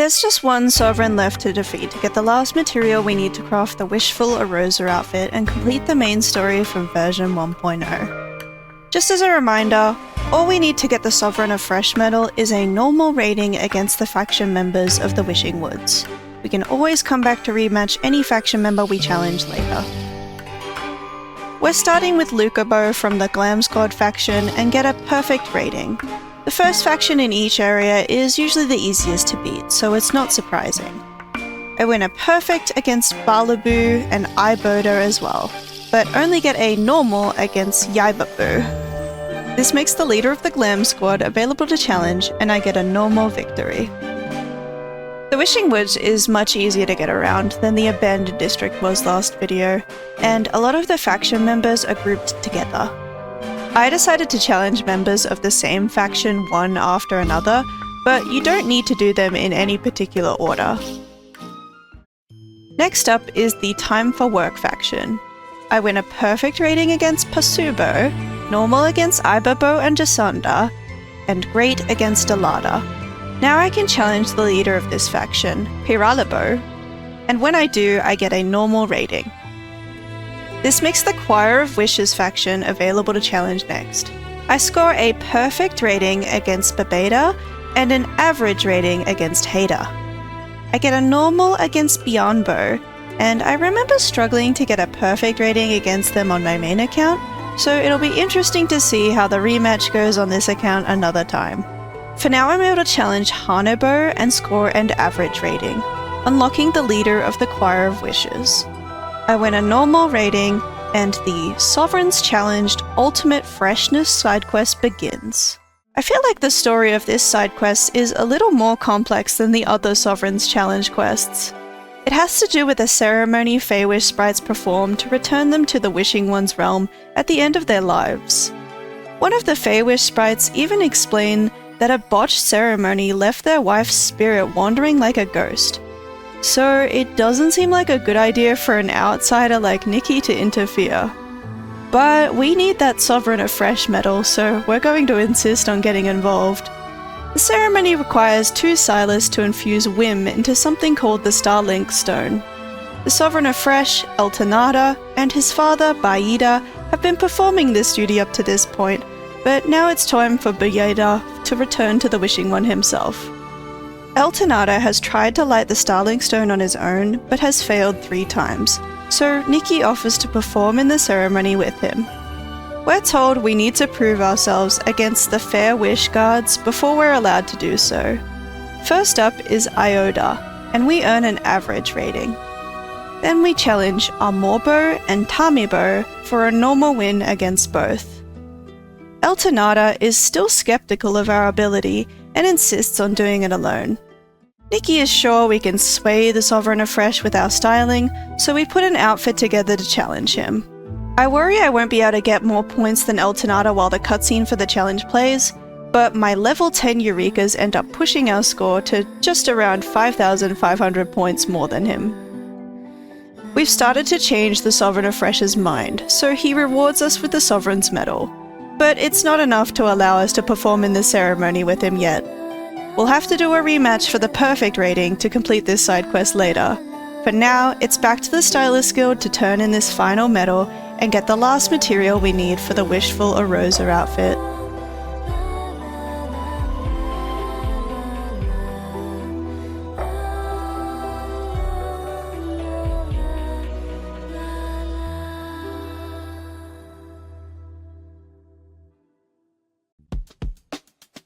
There's just one sovereign left to defeat to get the last material we need to craft the Wishful Aurosa outfit and complete the main story from version 1.0. Just as a reminder, all we need to get the Sovereign of Fresh Metal is a normal rating against the faction members of the Wishing Woods. We can always come back to rematch any faction member we challenge later. We're starting with Lucabow from the Glam Squad faction and get a perfect rating. The first faction in each area is usually the easiest to beat, so it's not surprising. I win a perfect against Balabu and Iboda as well, but only get a normal against Yaibabu. This makes the leader of the Glam Squad available to challenge, and I get a normal victory. The Wishing Woods is much easier to get around than the Abandoned District was last video, and a lot of the faction members are grouped together. I decided to challenge members of the same faction one after another, but you don't need to do them in any particular order. Next up is the Time for Work faction. I win a perfect rating against Pasubo, normal against Ibabo and Jasonda, and great against Alada. Now I can challenge the leader of this faction, Piralabo, and when I do, I get a normal rating. This makes the Choir of Wishes faction available to challenge next. I score a perfect rating against Babeda and an average rating against Haida. I get a normal against Bionbo, and I remember struggling to get a perfect rating against them on my main account, so it'll be interesting to see how the rematch goes on this account another time. For now, I'm able to challenge Hanebo and score an average rating, unlocking the leader of the Choir of Wishes. I win a normal rating, and the Sovereign's Challenged Ultimate Freshness side quest begins. I feel like the story of this side quest is a little more complex than the other Sovereign's Challenge quests. It has to do with a ceremony Feywish sprites perform to return them to the Wishing One's realm at the end of their lives. One of the Feywish sprites even explained that a botched ceremony left their wife's spirit wandering like a ghost. So it doesn't seem like a good idea for an outsider like Nikki to interfere. But we need that Sovereign of Fresh Metal, so we're going to insist on getting involved. The ceremony requires 2 Silas to infuse Whim into something called the Starlink Stone. The Sovereign of Fresh, Eltonada, and his father, Baida, have been performing this duty up to this point, but now it's time for Baida to return to the Wishing One himself. Eltonada has tried to light the Starlink Stone on his own, but has failed 3 times, so Nikki offers to perform in the ceremony with him. We're told we need to prove ourselves against the Fair Wish guards before we're allowed to do so. First up is Ioda, and we earn an average rating. Then we challenge Amorbo and Tamibo for a normal win against both. Eltonada is still skeptical of our ability and insists on doing it alone. Nikki is sure we can sway the Sovereign of Fresh with our styling, so we put an outfit together to challenge him. I worry I won't be able to get more points than Eltonada while the cutscene for the challenge plays, but my level 10 Eurekas end up pushing our score to just around 5,500 points more than him. We've started to change the Sovereign of Fresh's mind, so he rewards us with the Sovereign's Medal. But it's not enough to allow us to perform in the ceremony with him yet. We'll have to do a rematch for the perfect rating to complete this side quest later. For now, it's back to the Stylist Guild to turn in this final medal and get the last material we need for the Wishful Aurosa outfit.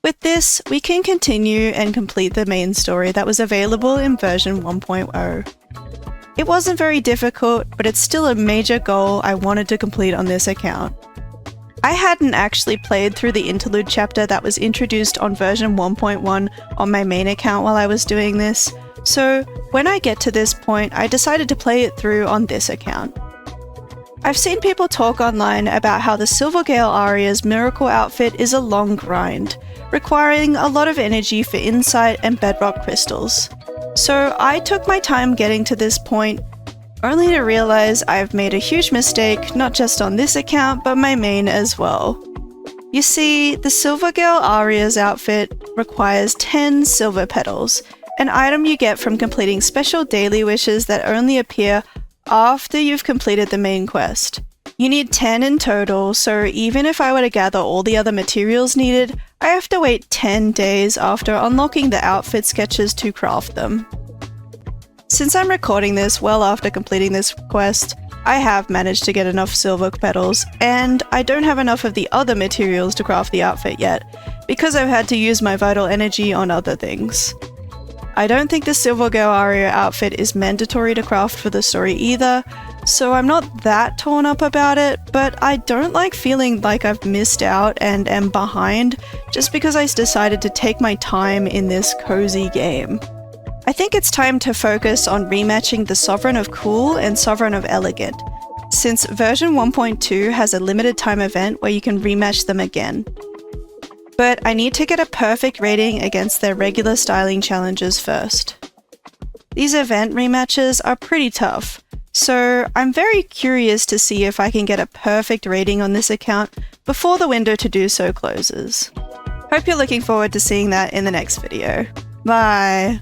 With this, we can continue and complete the main story that was available in version 1.0. It wasn't very difficult, but it's still a major goal I wanted to complete on this account. I hadn't actually played through the interlude chapter that was introduced on version 1.1 on my main account while I was doing this, so when I get to this point, I decided to play it through on this account. I've seen people talk online about how the Silvergale Aria's miracle outfit is a long grind, requiring a lot of energy for insight and bedrock crystals. So I took my time getting to this point, only to realize I've made a huge mistake not just on this account but my main as well. You see, the Silvergale Aria's outfit requires 10 silver petals, an item you get from completing special daily wishes that only appear after you've completed the main quest. You need 10 in total, so even if I were to gather all the other materials needed, I have to wait 10 days after unlocking the outfit sketches to craft them. Since I'm recording this well after completing this quest, I have managed to get enough silver petals, and I don't have enough of the other materials to craft the outfit yet, because I've had to use my vital energy on other things. I don't think the Silver Girl Aria outfit is mandatory to craft for the story either, so I'm not that torn up about it, but I don't like feeling like I've missed out and am behind just because I decided to take my time in this cozy game. I think it's time to focus on rematching the Sovereign of Cool and Sovereign of Elegant, since version 1.2 has a limited time event where you can rematch them again. But I need to get a perfect rating against their regular styling challenges first. These event rematches are pretty tough, so I'm very curious to see if I can get a perfect rating on this account before the window to do so closes. Hope you're looking forward to seeing that in the next video. Bye!